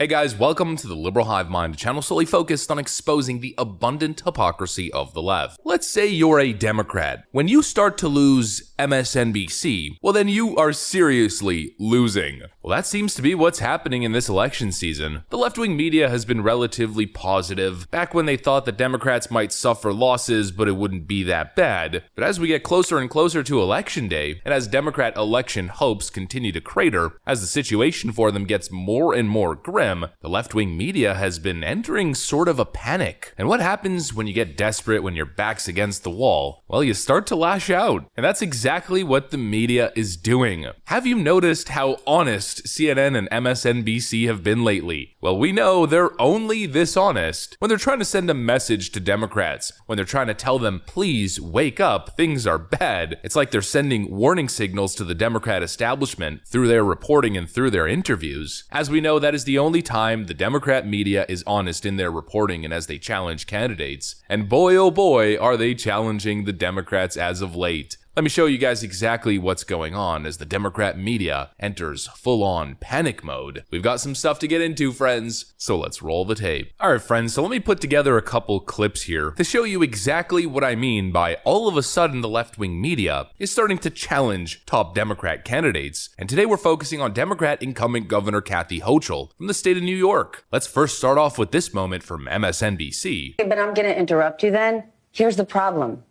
Hey guys, welcome to the Liberal Hive Mind, a channel solely focused on exposing the abundant hypocrisy of the left. Let's say you're a Democrat. When you start to lose MSNBC, well then you are seriously losing. Well, that seems to be what's happening in this election season. The left-wing media has been relatively positive, back when they thought that Democrats might suffer losses, but it wouldn't be that bad. But as we get closer and closer to election day, and as Democrat election hopes continue to crater, as the situation for them gets more and more grim, the left-wing media has been entering sort of a panic. And what happens when you get desperate, when your back's against the wall? Well, you start to lash out. And that's exactly what the media is doing. Have you noticed how honest CNN and MSNBC have been lately? Well, we know they're only this honest when they're trying to send a message to Democrats, when they're trying to tell them, please wake up, things are bad. It's like they're sending warning signals to the Democrat establishment through their reporting and through their interviews. As we know, that is the only time the Democrat media is honest in their reporting and as they challenge candidates. And boy oh boy are they challenging the Democrats as of late. Let me show you guys exactly what's going on as the Democrat media enters full-on panic mode. We've got some stuff to get into, friends, so let's roll the tape. Alright friends, so let me put together a couple clips here to show you exactly what I mean by all of a sudden the left-wing media is starting to challenge top Democrat candidates. And today we're focusing on Democrat incumbent Governor Kathy Hochul from the state of New York. Let's first start off with this moment from MSNBC. But I'm going to interrupt you then. Here's the problem.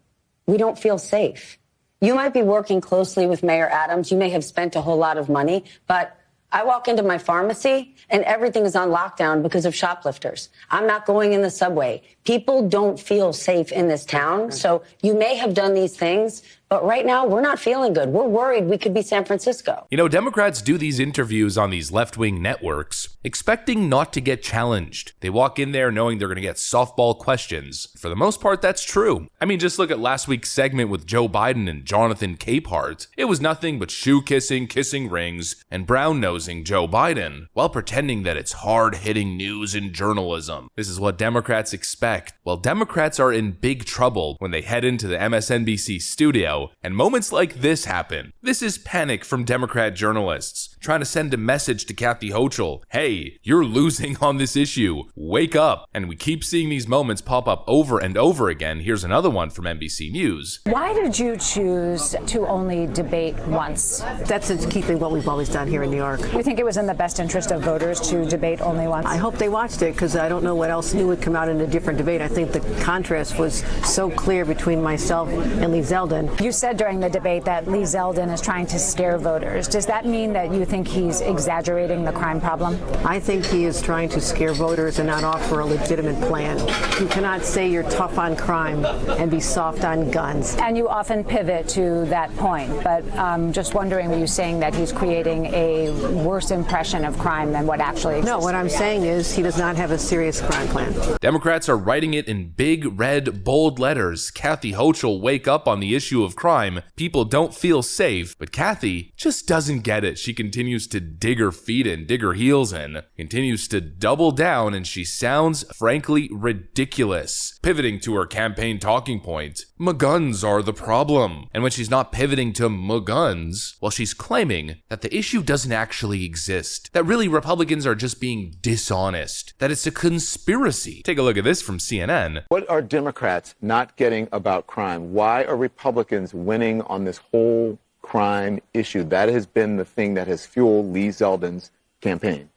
We don't feel safe. You might be working closely with Mayor Adams. You may have spent a whole lot of money, but I walk into my pharmacy and everything is on lockdown because of shoplifters. I'm not going in the subway. People don't feel safe in this town. So you may have done these things, but right now we're not feeling good. We're worried we could be San Francisco. You know, Democrats do these interviews on these left-wing networks, expecting not to get challenged. They walk in there knowing they're going to get softball questions. For the most part, that's true. I mean, just look at last week's segment with Joe Biden and Jonathan Capehart. It was nothing but shoe-kissing, kissing rings, and brown-nosing Joe Biden, while pretending that it's hard-hitting news and journalism. This is what Democrats expect. Well, Democrats are in big trouble when they head into the MSNBC studio, and moments like this happen. This is panic from Democrat journalists, trying to send a message to Kathy Hochul. Hey, you're losing on this issue. Wake up. And we keep seeing these moments pop up over and over again. Here's another one from NBC News. Why did you choose to only debate once? That's in keeping what we've always done here in New York. You think it was in the best interest of voters to debate only once? I hope they watched it because I don't know what else new would come out in a different debate. I think the contrast was so clear between myself and Lee Zeldin. You said during the debate that Lee Zeldin is trying to scare voters. Does that mean that you think he's exaggerating the crime problem? I think he is trying to scare voters and not offer a legitimate plan. You cannot say you're tough on crime and be soft on guns. And you often pivot to that point, but just wondering, were you saying that he's creating a worse impression of crime than what actually exists? No, what I'm saying is he does not have a serious crime plan. Democrats are writing it in big, red, bold letters. Kathy Hochul, wake up on the issue of crime. People don't feel safe. But Kathy just doesn't get it. She continues to dig her feet in, dig her heels in, continues to double down, and she sounds, frankly, ridiculous. Pivoting to her campaign talking point, "McGuns are the problem." And when she's not pivoting to McGuns, well, she's claiming that the issue doesn't actually exist, that really Republicans are just being dishonest, that it's a conspiracy. Take a look at this from CNN. What are Democrats not getting about crime? Why are Republicans winning on this whole crime issue? That has been the thing that has fueled Lee Zeldin's campaign.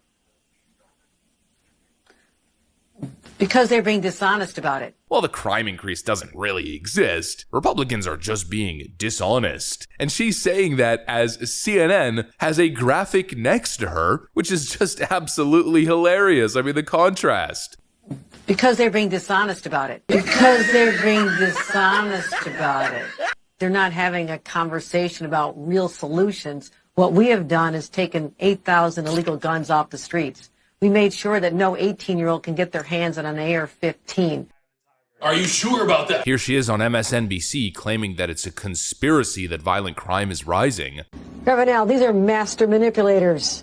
Because they're being dishonest about it. Well, the crime increase doesn't really exist. Republicans are just being dishonest. And she's saying that as CNN has a graphic next to her, which is just absolutely hilarious. I mean, the contrast. Because they're being dishonest about it. Because they're being dishonest about it. They're not having a conversation about real solutions. What we have done is taken 8,000 illegal guns off the streets. We made sure that no 18-year-old can get their hands on an AR-15. Are you sure about that? Here she is on MSNBC claiming that it's a conspiracy that violent crime is rising. Ravenel, these are master manipulators.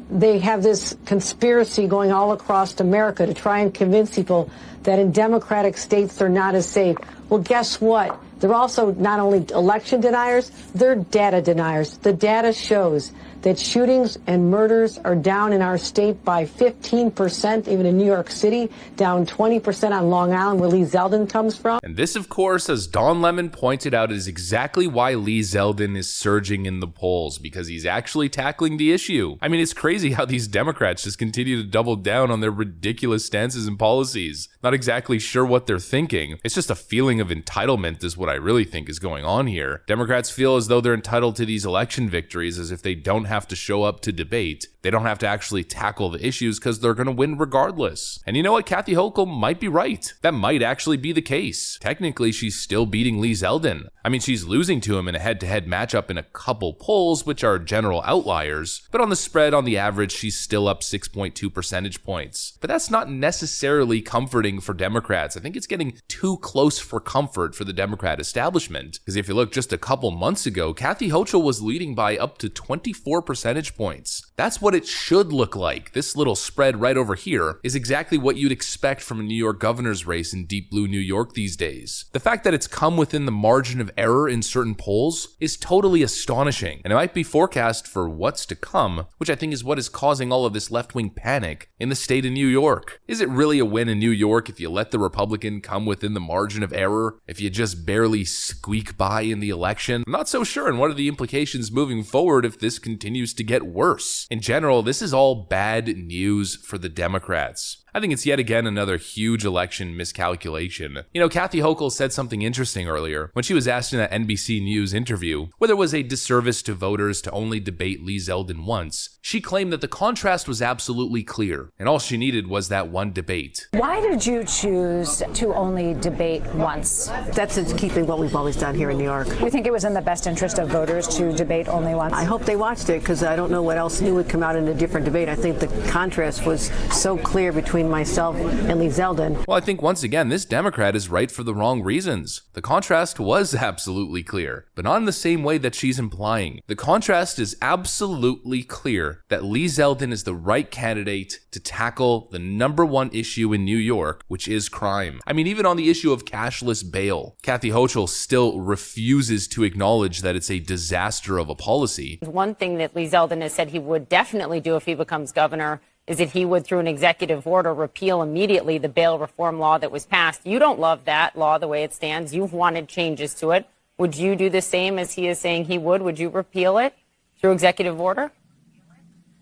They have this conspiracy going all across America to try and convince people that in democratic states they're not as safe. Well, guess what? They're also not only election deniers, they're data deniers. The data shows that shootings and murders are down in our state by 15%, even in New York City, down 20% on Long Island, where Lee Zeldin comes from. And this, of course, as Don Lemon pointed out, is exactly why Lee Zeldin is surging in the polls, because he's actually tackling the issue. I mean, it's crazy how these Democrats just continue to double down on their ridiculous stances and policies. Not exactly sure what they're thinking. It's just a feeling of entitlement is what I really think is going on here. Democrats feel as though they're entitled to these election victories, as if they don't have to show up to debate. They don't have to actually tackle the issues because they're going to win regardless. And you know what? Kathy Hochul might be right. That might actually be the case. Technically, she's still beating Lee Zeldin. I mean, she's losing to him in a head-to-head matchup in a couple polls, which are general outliers. But on the spread, on the average, she's still up 6.2 percentage points. But that's not necessarily comforting for Democrats. I think it's getting too close for comfort for the Democrat establishment. Because if you look just a couple months ago, Kathy Hochul was leading by up to 24 percentage points. That's what it should look like. This little spread right over here is exactly what you'd expect from a New York governor's race in deep blue New York these days. The fact that it's come within the margin of error in certain polls is totally astonishing, and it might be forecast for what's to come, which I think is what is causing all of this left-wing panic in the state of New York. Is it really a win in New York if you let the Republican come within the margin of error, if you just barely squeak by in the election? I'm not so sure, and what are the implications moving forward if this continues to get worse? In general, this is all bad news for the Democrats. I think it's yet again another huge election miscalculation. You know, Kathy Hochul said something interesting earlier when she was asked in that NBC News interview whether it was a disservice to voters to only debate Lee Zeldin once. She claimed that the contrast was absolutely clear, and all she needed was that one debate. Why did you choose to only debate once? That's in keeping what we've always done here in New York. You think it was in the best interest of voters to debate only once? I hope they watched it, because I don't know what else new would come out in a different debate. I think the contrast was so clear between myself and Lee Zeldin. Well, I think once again, this Democrat is right for the wrong reasons. The contrast was absolutely clear, but not in the same way that she's implying. The contrast is absolutely clear that Lee Zeldin is the right candidate to tackle the number one issue in New York, which is crime. I mean, even on the issue of cashless bail, Kathy Hochul still refuses to acknowledge that it's a disaster of a policy. One thing that Lee Zeldin has said he would definitely do if he becomes governor is that he would, through an executive order, repeal immediately the bail reform law that was passed. You don't love that law the way it stands. You've wanted changes to it. Would you do the same as he is saying he would? Would you repeal it through executive order?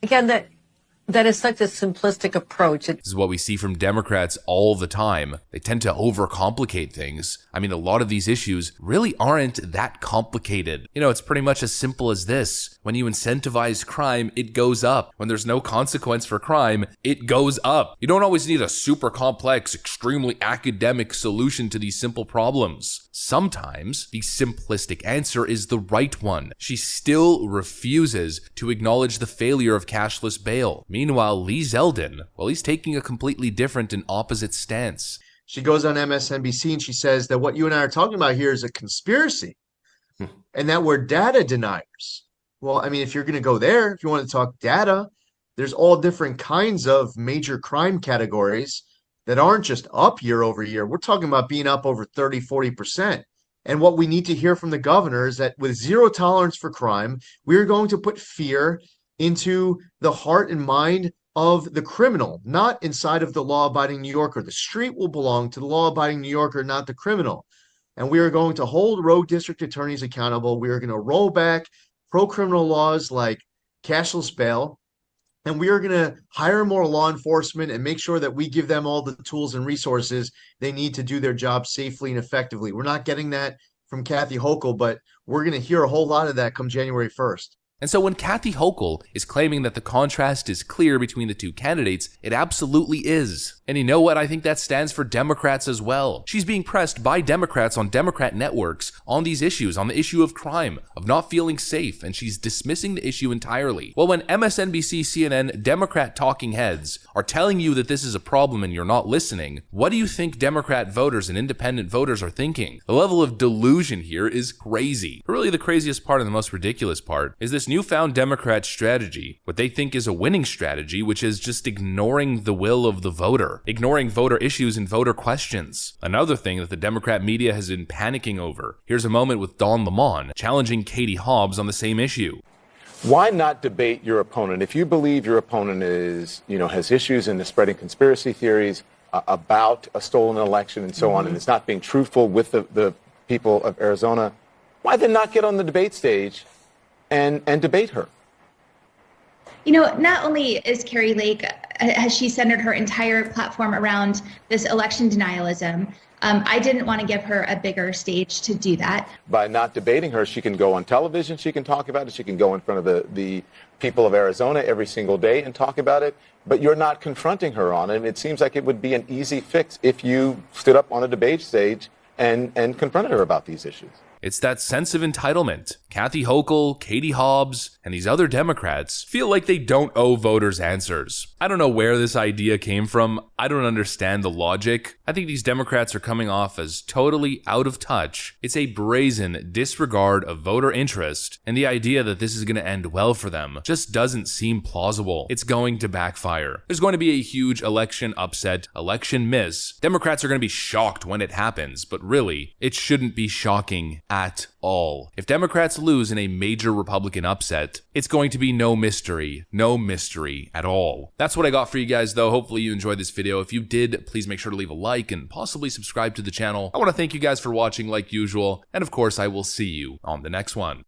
Again, that is such a simplistic approach. This is what we see from Democrats all the time. They tend to overcomplicate things. I mean, a lot of these issues really aren't that complicated. You know, it's pretty much as simple as this. When you incentivize crime, it goes up. When there's no consequence for crime, it goes up. You don't always need a super complex, extremely academic solution to these simple problems. Sometimes the simplistic answer is the right one. She still refuses to acknowledge the failure of cashless bail. Meanwhile, Lee Zeldin, well, he's taking a completely different and opposite stance. She goes on MSNBC and she says that what you and I are talking about here is a conspiracy and that we're data deniers. Well, I mean, if you're going to go there, if you want to talk data, there's all different kinds of major crime categories that aren't just up year over year. We're talking about being up over 30, 40%. And what we need to hear from the governor is that with zero tolerance for crime, we're going to put fear into the heart and mind of the criminal, not inside of the law-abiding New Yorker. The street will belong to the law-abiding New Yorker, not the criminal. And we are going to hold rogue district attorneys accountable. We are going to roll back pro-criminal laws like cashless bail. And we are going to hire more law enforcement and make sure that we give them all the tools and resources they need to do their job safely and effectively. We're not getting that from Kathy Hochul, but we're going to hear a whole lot of that come January 1st. And so when Kathy Hochul is claiming that the contrast is clear between the two candidates, it absolutely is. And you know what? I think that stands for Democrats as well. She's being pressed by Democrats on Democrat networks on these issues, on the issue of crime, of not feeling safe, and she's dismissing the issue entirely. Well, when MSNBC, CNN, Democrat talking heads are telling you that this is a problem and you're not listening, what do you think Democrat voters and independent voters are thinking? The level of delusion here is crazy. But really, the craziest part and the most ridiculous part is this this newfound Democrat strategy, what they think is a winning strategy, which is just ignoring the will of the voter, ignoring voter issues and voter questions. Another thing that the Democrat media has been panicking over. Here's a moment with Don Lemon challenging Katie Hobbs on the same issue. Why not debate your opponent? If you believe your opponent is, has issues and is spreading conspiracy theories about a stolen election and so on, and is not being truthful with the people of Arizona, why then not get on the debate stage and debate her? Not only is Carrie Lake, has she centered her entire platform around this election denialism, I didn't want to give her a bigger stage to do that. By not debating her, she can go on television, she can talk about it, she can go in front of the people of Arizona every single day and talk about it, but you're not confronting her on it. And it seems like it would be an easy fix if you stood up on a debate stage and confronted her about these issues. It's that sense of entitlement. Kathy Hochul, Katie Hobbs, and these other Democrats feel like they don't owe voters answers. I don't know where this idea came from. I don't understand the logic. I think these Democrats are coming off as totally out of touch. It's a brazen disregard of voter interest, and the idea that this is going to end well for them just doesn't seem plausible. It's going to backfire. There's going to be a huge election upset, election miss. Democrats are going to be shocked when it happens, but really, it shouldn't be shocking at all. If Democrats lose in a major Republican upset, it's going to be no mystery at all. That's what I got for you guys though. Hopefully you enjoyed this video. If you did, please make sure to leave a like and possibly subscribe to the channel. I want to thank you guys for watching like usual, and of course I will see you on the next one.